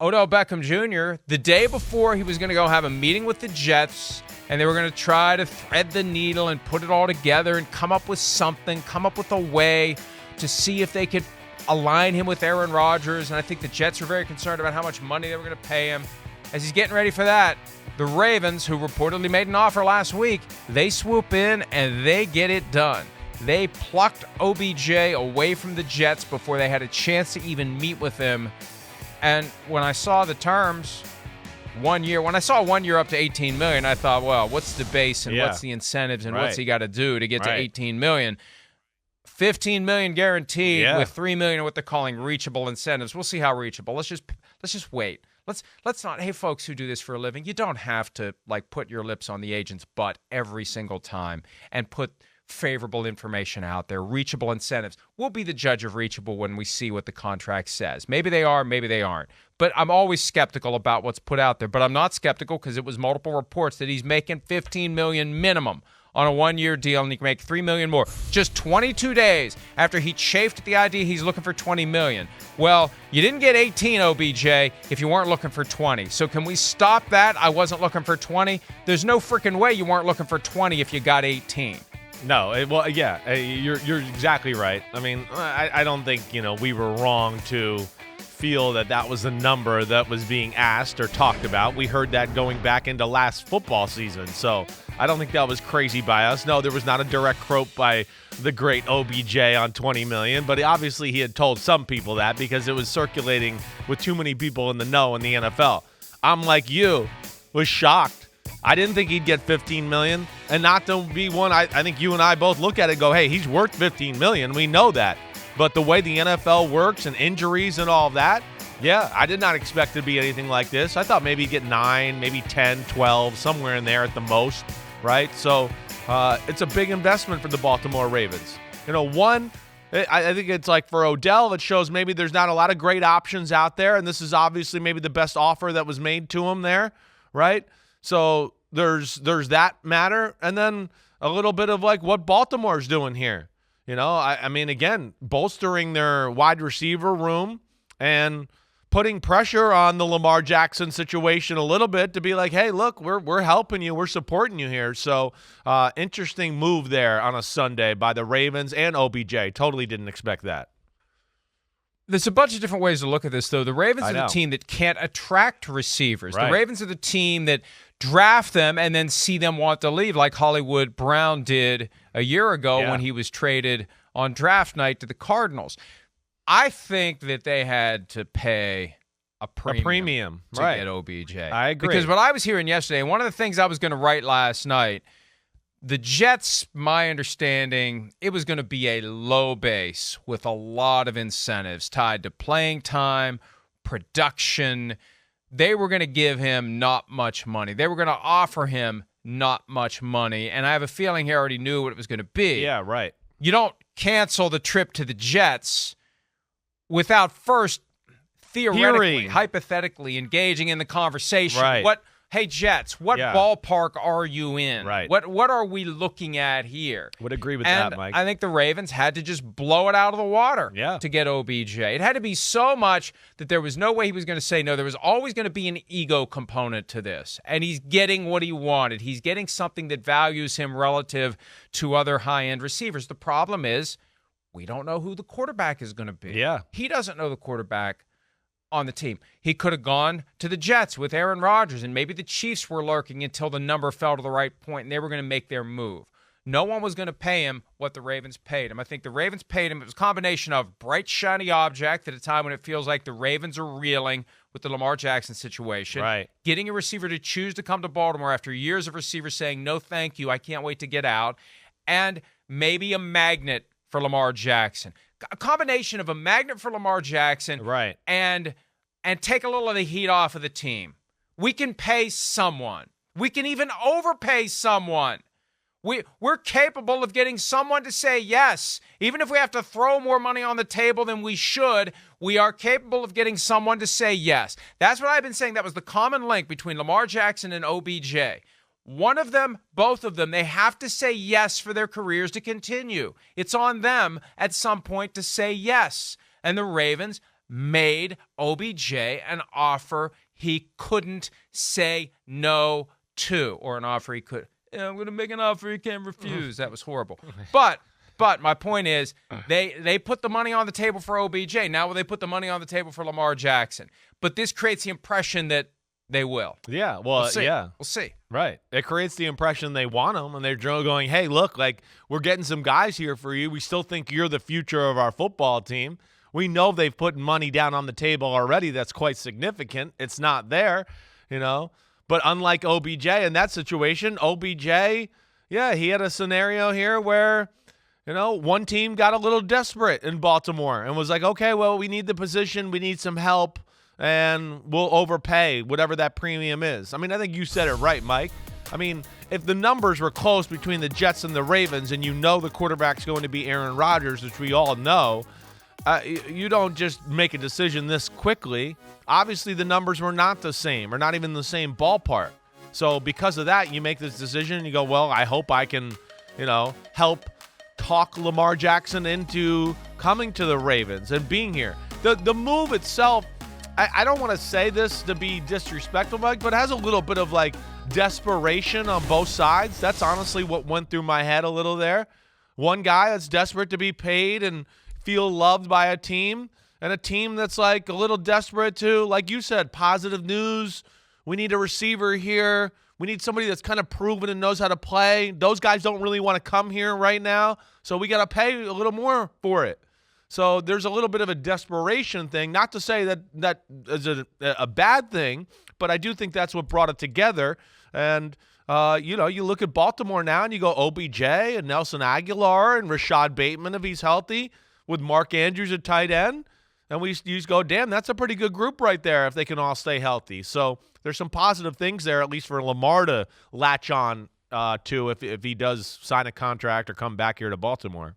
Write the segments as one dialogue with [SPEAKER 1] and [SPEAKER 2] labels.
[SPEAKER 1] Odell Beckham Jr., the day before he was going to go have a meeting with the Jets, and they were going to try to thread the needle and put it all together and come up with something, come up with a way to see if they could align him with Aaron Rodgers. And I think the Jets were very concerned about how much money they were going to pay him. As he's getting ready for that, the Ravens, who reportedly made an offer last week, they swoop in and they get it done. They plucked OBJ away from the Jets before they had a chance to even meet with him. And when I saw the terms, 1 year, when I saw 1 year up to $18 million, I thought, well, what's the base and what's the incentives and what's he got to do to get to $18 million? $15 million guaranteed with $3 million what they're calling reachable incentives. We'll see how reachable. Let's just wait. Let's not. Hey, folks who do this for a living, you don't have to put your lips on the agent's butt every single time and put favorable information out there. Reachable incentives. We'll be the judge of reachable when we see what the contract says. Maybe they are, maybe they aren't. But I'm always skeptical about what's put out there. But I'm not skeptical because it was multiple reports that he's making $15 million minimum on a 1 year deal, and he can make $3 million more. Just 22 days after he chafed at the idea he's looking for $20 million. Well, you didn't get 18, OBJ, if you weren't looking for 20. So can we stop that? I wasn't looking for 20. There's no freaking way you weren't looking for 20 if you got 18.
[SPEAKER 2] No, you're exactly right. I mean, I don't think, we were wrong to feel that was the number that was being asked or talked about. We heard that going back into last football season, so I don't think that was crazy by us. No, there was not a direct quote by the great OBJ on $20 million, but obviously he had told some people that because it was circulating with too many people in the know in the NFL. I'm like you, was shocked. I didn't think he'd get $15 million, and not to be one. I think you and I both look at it and go, hey, he's worth $15 million. We know that. But the way the NFL works and injuries and all that, I did not expect it to be anything like this. I thought maybe he'd get 9, maybe 10, 12, somewhere in there at the most, right? So it's a big investment for the Baltimore Ravens. I think it's like for Odell, it shows maybe there's not a lot of great options out there, and this is obviously maybe the best offer that was made to him there, right? So there's that matter, and then a little bit of what Baltimore's doing here. I mean, again, bolstering their wide receiver room and putting pressure on the Lamar Jackson situation a little bit to be like, hey, look, we're helping you, we're supporting you here. So interesting move there on a Sunday by the Ravens and OBJ. Totally didn't expect that.
[SPEAKER 1] There's a bunch of different ways to look at this, though. The Ravens are the team that can't attract receivers. Right. The Ravens are the team that draft them and then see them want to leave, like Hollywood Brown did a year ago when he was traded on draft night to the Cardinals. I think that they had to pay a premium to get OBJ.
[SPEAKER 2] I agree.
[SPEAKER 1] Because what I was hearing yesterday, one of the things I was going to write last night, the Jets, my understanding, it was going to be a low base with a lot of incentives tied to playing time, production. They were going to give him not much money. They were going to offer him not much money, and I have a feeling he already knew what it was going to be.
[SPEAKER 2] Yeah, right.
[SPEAKER 1] You don't cancel the trip to the Jets without first theoretically, hypothetically engaging in the conversation.
[SPEAKER 2] Right.
[SPEAKER 1] Hey, Jets, what ballpark are you in?
[SPEAKER 2] Right.
[SPEAKER 1] What are we looking at here?
[SPEAKER 2] Would agree with that, Mike.
[SPEAKER 1] I think the Ravens had to just blow it out of the water to get OBJ. It had to be so much that there was no way he was going to say no. There was always going to be an ego component to this. And he's getting what he wanted. He's getting something that values him relative to other high-end receivers. The problem is we don't know who the quarterback is going to be.
[SPEAKER 2] Yeah.
[SPEAKER 1] He doesn't know the quarterback on the team. He could have gone to the Jets with Aaron Rodgers, and maybe the Chiefs were lurking until the number fell to the right point and they were going to make their move. No one was going to pay him what the Ravens paid him. I think the Ravens paid him. It was a combination of bright, shiny object at a time when it feels like the Ravens are reeling with the Lamar Jackson situation.
[SPEAKER 2] Right.
[SPEAKER 1] Getting a receiver to choose to come to Baltimore after years of receivers saying, no, thank you, I can't wait to get out. And maybe a magnet for Lamar Jackson. A combination of a magnet for Lamar Jackson and take a little of the heat off of the team. We can pay someone. We can even overpay someone. We're capable of getting someone to say yes. Even if we have to throw more money on the table than we should, we are capable of getting someone to say yes. That's what I've been saying. That was the common link between Lamar Jackson and OBJ. One of them, both of them, they have to say yes for their careers to continue. It's on them at some point to say yes. And the Ravens made OBJ an offer he couldn't say no to, or an offer he could. Yeah, I'm going to make an offer he can't refuse. That was horrible. But my point is, they put the money on the table for OBJ. Now will they put the money on the table for Lamar Jackson? But this creates the impression that they will.
[SPEAKER 2] Yeah, well,
[SPEAKER 1] we'll see.
[SPEAKER 2] yeah.
[SPEAKER 1] We'll see.
[SPEAKER 2] Right. It creates the impression they want them, and they're going, hey, look, like, we're getting some guys here for you. We still think you're the future of our football team. We know they've put money down on the table already that's quite significant. It's not there, But unlike OBJ in that situation, OBJ, yeah, he had a scenario here where, one team got a little desperate in Baltimore and was like, okay, well, we need the position. We need some help. And we'll overpay whatever that premium is. I mean, I think you said it right, Mike. I mean, if the numbers were close between the Jets and the Ravens, and the quarterback's going to be Aaron Rodgers, which we all know, you don't just make a decision this quickly. Obviously, the numbers were not the same, or not even the same ballpark. So because of that, you make this decision, and you go, well, I hope I can, help talk Lamar Jackson into coming to the Ravens and being here. The move itself, I don't want to say this to be disrespectful, Mike, but it has a little bit of like desperation on both sides. That's honestly what went through my head a little there. One guy that's desperate to be paid and feel loved by a team, and a team that's like a little desperate to, like you said, positive news. We need a receiver here. We need somebody that's kind of proven and knows how to play. Those guys don't really want to come here right now, so we got to pay a little more for it. So there's a little bit of a desperation thing. Not to say that is a bad thing, but I do think that's what brought it together. And, you look at Baltimore now and you go OBJ and Nelson Aguilar and Rashad Bateman if he's healthy, with Mark Andrews at tight end. And you just go, damn, that's a pretty good group right there if they can all stay healthy. So there's some positive things there, at least for Lamar to latch on to if he does sign a contract or come back here to Baltimore.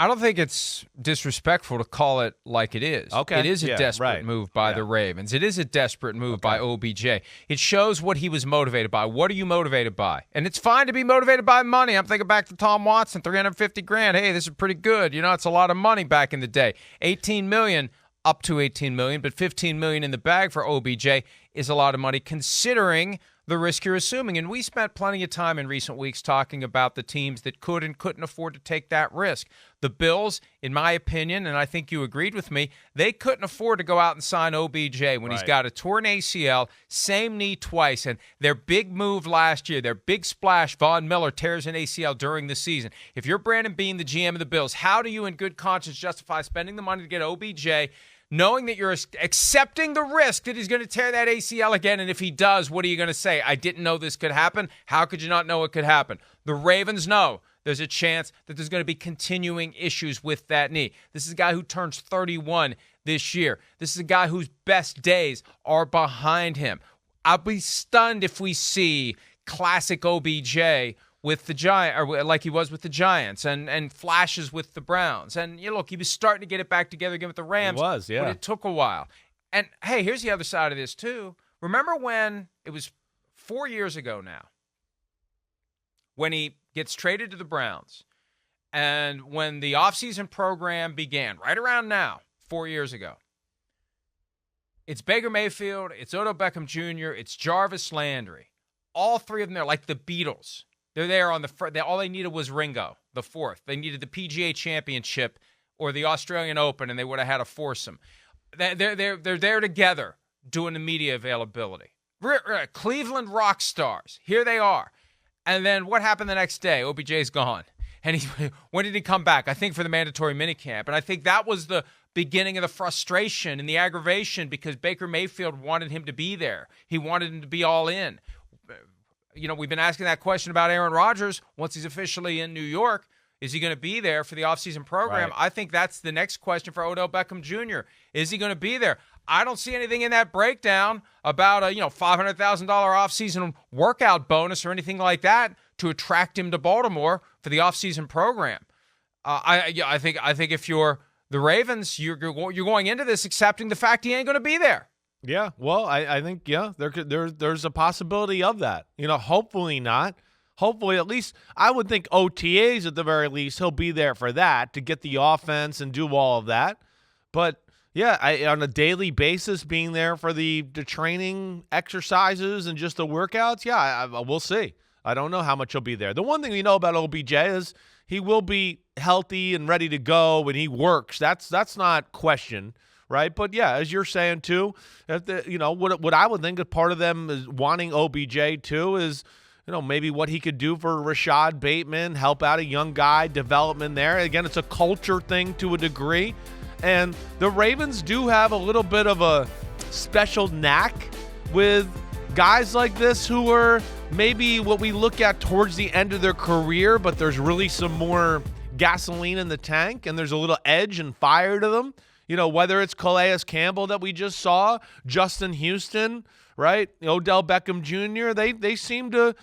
[SPEAKER 1] I don't think it's disrespectful to call it like it is.
[SPEAKER 2] Okay.
[SPEAKER 1] It is a desperate move by the Ravens. It is a desperate move by OBJ. It shows what he was motivated by. What are you motivated by? And it's fine to be motivated by money. I'm thinking back to Tom Watson, $350,000. Hey, this is pretty good. It's a lot of money back in the day. $18 million, up to $18 million, but $15 million in the bag for OBJ is a lot of money considering the risk you're assuming. And we spent plenty of time in recent weeks talking about the teams that could and couldn't afford to take that risk. The Bills, in my opinion, and I think you agreed with me, they couldn't afford to go out and sign OBJ when he's got a torn ACL, same knee twice, and their big move last year, their big splash, Von Miller tears an ACL during the season. If you're Brandon Beane, the GM of the Bills, how do you in good conscience justify spending the money to get OBJ, knowing that you're accepting the risk that he's going to tear that ACL again? And if he does, what are you going to say? I didn't know this could happen. How could you not know it could happen? The Ravens know there's a chance that there's going to be continuing issues with that knee. This is a guy who turns 31 this year. This is a guy whose best days are behind him. I'll be stunned if we see classic OBJ with the or like he was with the Giants, and flashes with the Browns. And look, he was starting to get it back together again with the Rams.
[SPEAKER 2] He was, yeah.
[SPEAKER 1] But it took a while. And hey, here's the other side of this too. Remember when it was 4 years ago now, when he gets traded to the Browns, and when the offseason program began, right around now, 4 years ago. It's Baker Mayfield, it's Odell Beckham Jr., it's Jarvis Landry. All three of them, they're like the Beatles. They're there on the front. All they needed was Ringo, the fourth. They needed the PGA Championship or the Australian Open, and they would have had a foursome. They're there together doing the media availability. Cleveland rock stars. Here they are. And then what happened the next day? OBJ's gone. And when did he come back? I think for the mandatory minicamp. And I think that was the beginning of the frustration and the aggravation because Baker Mayfield wanted him to be there. He wanted him to be all in. We've been asking that question about Aaron Rodgers. Once he's officially in New York, is he going to be there for the offseason program?
[SPEAKER 2] Right.
[SPEAKER 1] I think that's the next question for Odell Beckham Jr. Is he going to be there? I don't see anything in that breakdown about a $500,000 offseason workout bonus or anything like that to attract him to Baltimore for the offseason program. I think if you're the Ravens, you're going into this accepting the fact he ain't going to be there.
[SPEAKER 2] Yeah, well, I think there's a possibility of that. Hopefully not. Hopefully, at least I would think OTAs at the very least he'll be there for that to get the offense and do all of that. But Yeah, on a daily basis, being there for the training exercises and just the workouts, yeah, we'll see. I don't know how much he'll be there. The one thing we know about OBJ is he will be healthy and ready to go when he works. That's not question, right? But yeah, as you're saying too, what I would think a part of them is wanting OBJ too is, maybe what he could do for Rashad Bateman, help out a young guy, development there. Again, it's a culture thing to a degree. And the Ravens do have a little bit of a special knack with guys like this who are maybe what we look at towards the end of their career, but there's really some more gasoline in the tank and there's a little edge and fire to them. Whether it's Calais Campbell that we just saw, Justin Houston, right? Odell Beckham Jr., they seem to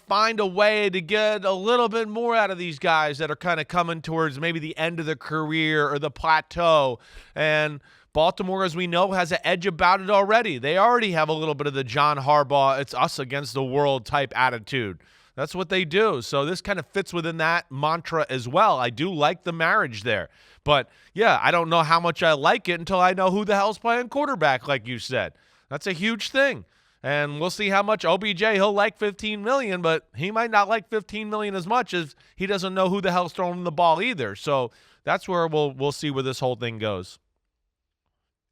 [SPEAKER 2] find a way to get a little bit more out of these guys that are kind of coming towards maybe the end of their career or the plateau. And Baltimore, as we know, has an edge about it already. They already have a little bit of the John Harbaugh, it's us against the world type attitude. That's what they do. So this kind of fits within that mantra as well. I do like the marriage there. But, yeah, I don't know how much I like it until I know who the hell's playing quarterback, like you said. That's a huge thing. And we'll see how much OBJ, he'll like $15 million, but he might not like $15 million as much as he doesn't know who the hell's throwing the ball either. So that's where we'll see where this whole thing goes.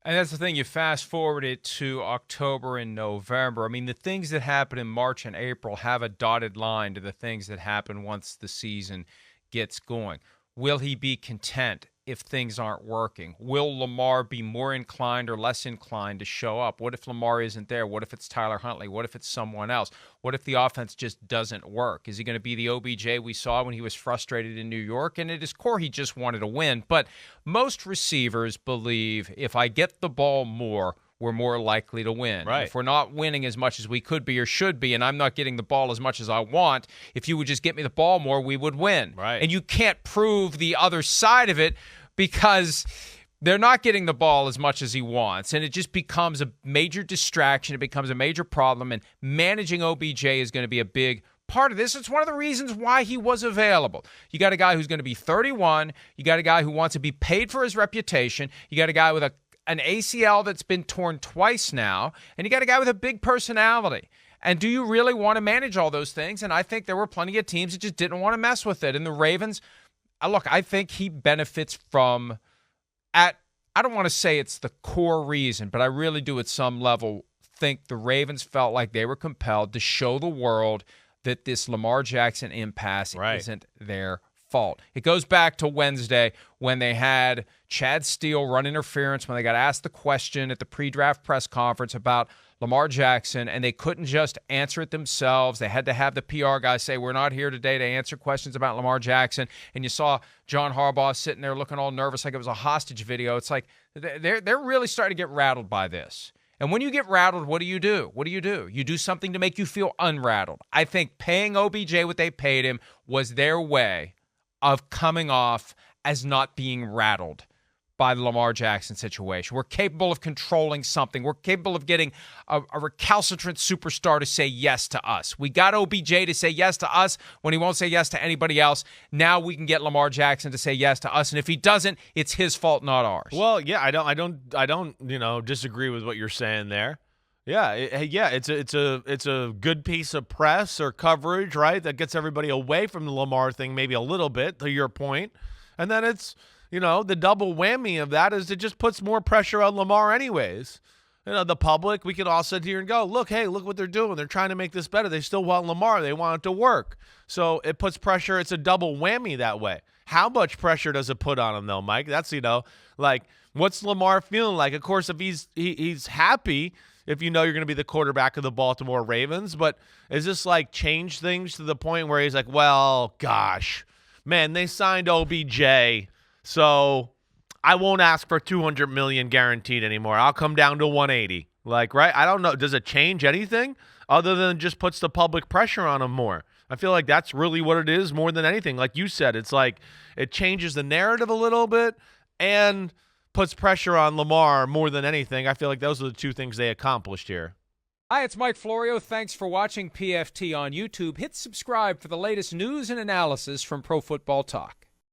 [SPEAKER 1] And that's the thing. You fast forward it to October and November. I mean, the things that happen in March and April have a dotted line to the things that happen once the season gets going. Will he be content if things aren't working? Will Lamar be more inclined or less inclined to show up? What if Lamar isn't there? What if it's Tyler Huntley? What if it's someone else? What if the offense just doesn't work? Is he going to be the OBJ we saw when he was frustrated in New York? And at his core, he just wanted to win. But most receivers believe if I get the ball more, we're more likely to win.
[SPEAKER 2] Right.
[SPEAKER 1] If we're not winning as much as we could be or should be, and I'm not getting the ball as much as I want, if you would just get me the ball more, we would win.
[SPEAKER 2] Right.
[SPEAKER 1] And you can't prove the other side of it because they're not getting the ball as much as he wants, and it just becomes a major distraction. It becomes a major problem, and managing OBJ is going to be a big part of this. It's one of the reasons why he was available. You got a guy who's going to be 31. You got a guy who wants to be paid for his reputation. You got a guy with an ACL that's been torn twice now, and you got a guy with a big personality. And do you really want to manage all those things? And I think there were plenty of teams that just didn't want to mess with it. And the Ravens, look, I think he benefits from, I don't want to say it's the core reason, but I really do at some level think the Ravens felt like they were compelled to show the world that this Lamar Jackson impasse isn't their fault. It goes back to Wednesday when they had Chad Steele run interference, when they got asked the question at the pre-draft press conference about Lamar Jackson, and they couldn't just answer it themselves. They had to have the PR guy say, we're not here today to answer questions about Lamar Jackson. And you saw John Harbaugh sitting there looking all nervous like it was a hostage video. It's like they're really starting to get rattled by this. And when you get rattled, what do? You do something to make you feel unrattled. I think paying OBJ what they paid him was their way of coming off as not being rattled by the Lamar Jackson situation. We're capable of controlling something. We're capable of getting a recalcitrant superstar to say yes to us. We got OBJ to say yes to us when he won't say yes to anybody else. Now we can get Lamar Jackson to say yes to us, and if he doesn't, it's his fault, not ours.
[SPEAKER 2] Well, yeah, I don't disagree with what you're saying there. Yeah, it's a good piece of press or coverage, right? That gets everybody away from the Lamar thing maybe a little bit, to your point. And then it's, the double whammy of that is it just puts more pressure on Lamar anyways. The public, we can all sit here and go, look what they're doing. They're trying to make this better. They still want Lamar. They want it to work. So it puts pressure. It's a double whammy that way. How much pressure does it put on him, though, Mike? That's, what's Lamar feeling like? Of course, if he's happy, if you're going to be the quarterback of the Baltimore Ravens, but is this change things to the point where he's like, well, gosh, man, they signed OBJ, so I won't ask for $200 million guaranteed anymore. I'll come down to 180. Right? I don't know. Does it change anything other than just puts the public pressure on him more? I feel like that's really what it is more than anything. Like you said, it's like it changes the narrative a little bit and puts pressure on Lamar more than anything. I feel like those are the two things they accomplished here.
[SPEAKER 1] Hi, it's Mike Florio. Thanks for watching PFT on YouTube. Hit subscribe for the latest news and analysis from Pro Football Talk.